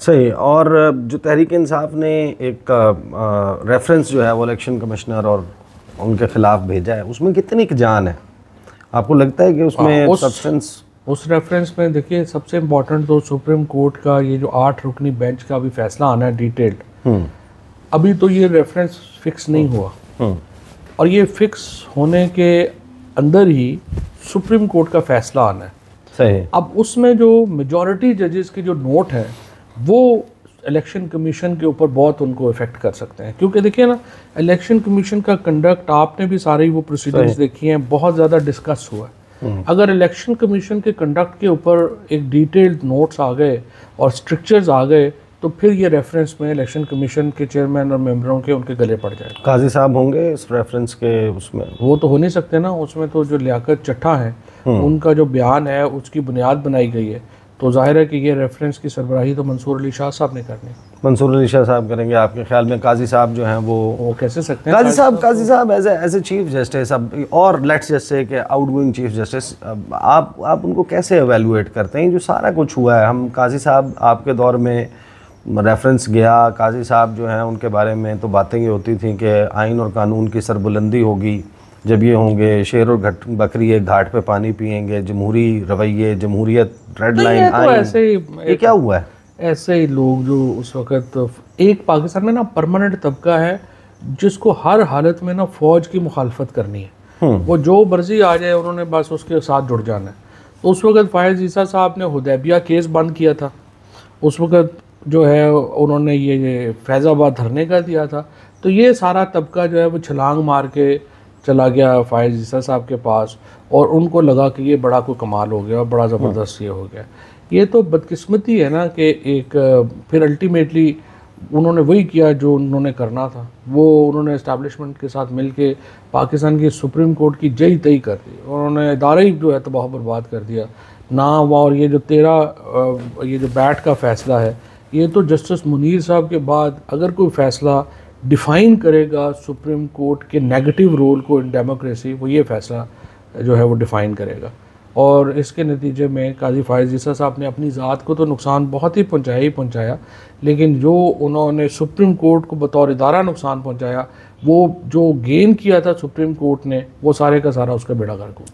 सही। और जो तहरीक इंसाफ ने एक रेफरेंस जो है वो इलेक्शन कमिश्नर और उनके खिलाफ भेजा है, उसमें कितनी जान है? आपको लगता है कि उसमें सब्सटेंस? उस रेफरेंस में देखिए, सबसे इम्पोर्टेंट तो सुप्रीम कोर्ट का ये जो 8 रुकनी बेंच का अभी फैसला आना है डिटेल्ड, अभी तो ये रेफरेंस फिक्स नहीं हुआ, और ये फिक्स होने के अंदर ही सुप्रीम कोर्ट का फैसला आना है। सही। अब उसमें जो मेजॉरिटी जजेस के जो नोट है वो इलेक्शन कमीशन के ऊपर बहुत उनको इफेक्ट कर सकते हैं, क्योंकि देखिए ना, इलेक्शन कमीशन का कंडक्ट आपने भी सारी वो प्रोसीडिंग्स देखी हैं, बहुत ज़्यादा डिस्कस हुआ है। अगर इलेक्शन कमीशन के कंडक्ट के ऊपर एक डिटेल्ड नोट्स आ गए और स्ट्रक्चर्स आ गए, तो फिर ये रेफरेंस में इलेक्शन कमीशन के चेयरमैन और मेंबरों के उनके गले पड़ जाए। काजी साहब होंगे इस रेफरेंस के उसमें? वो तो हो नहीं सकते ना, उसमें तो जो लियाकत चट्टा है उनका जो बयान है उसकी बुनियाद बनाई गई है, तो जाहिर है कि ये रेफरेंस की सरबराही तो मंसूर अली शाह साहब ने करनी। मंसूर अली शाह साहब करेंगे? आपके ख्याल में काजी साहब जो हैं वो कैसे सकते हैं? काजी साहब एज ए चीफ जस्टिस, अब और लेट्स जस्ट से कि आउटगोइंग चीफ जस्टिस, आप उनको कैसे एवेलुएट करते हैं? जो सारा कुछ हुआ है, हम काजी साहब आपके दौर में रेफरेंस गया, काजी साहब जो हैं उनके बारे में तो बातें ये होती थी कि आइन और कानून की सरबुलंदी होगी जब ये होंगे, शेर और बकरी एक घाट पे पानी पिएंगे, जमहूरी रवैये, जमहूरियत, रेड लाइन तो ऐसे ही ये क्या हुआ है? ऐसे ही लोग जो उस वक़्त, एक पाकिस्तान में ना परमानेंट तबका है जिसको हर हालत में ना फ़ौज की मुखालफत करनी है, वो जो मर्जी आ जाए उन्होंने बस उसके साथ जुड़ जाना है। तो उस वक़्त फ़ायज़ ईसा साहब ने हुदैबिया केस बंद किया था, उस वक़्त जो है उन्होंने ये फैज़ाबाद धरने का दिया था, तो ये सारा तबका जो है वो छलांग मार के चला गया फ़ायज़ ईसा साहब के पास, और उनको लगा कि ये बड़ा कोई कमाल हो गया, बड़ा ज़बरदस्त ये हो गया। ये तो बदकिस्मती है ना कि एक फिर अल्टीमेटली उन्होंने वही किया जो उन्होंने करना था, वो उन्होंने इस्टेब्लिशमेंट के साथ मिल के पाकिस्तान की सुप्रीम कोर्ट की जई तई कर दी, उन्होंने इदारा ही जो है तबाह बर्बाद कर दिया ना। और ये जो 13 ये जो बैठ का फ़ैसला है, ये तो जस्टिस मुनीर साहब के बाद अगर कोई फ़ैसला डिफ़ाइन करेगा सुप्रीम कोर्ट के नेगेटिव रोल को इन डेमोक्रेसी, वो ये फ़ैसला जो है वो डिफ़ाइन करेगा। और इसके नतीजे में काजी फ़ायज़ ईसा साहब ने अपनी ज़ात को तो नुकसान बहुत ही पहुंचाया, लेकिन जो उन्होंने सुप्रीम कोर्ट को बतौर इदारा नुकसान पहुंचाया, वो जो गेन किया था सुप्रीम कोर्ट ने, वो सारे का सारा उसका बेड़ा गर्क हुआ।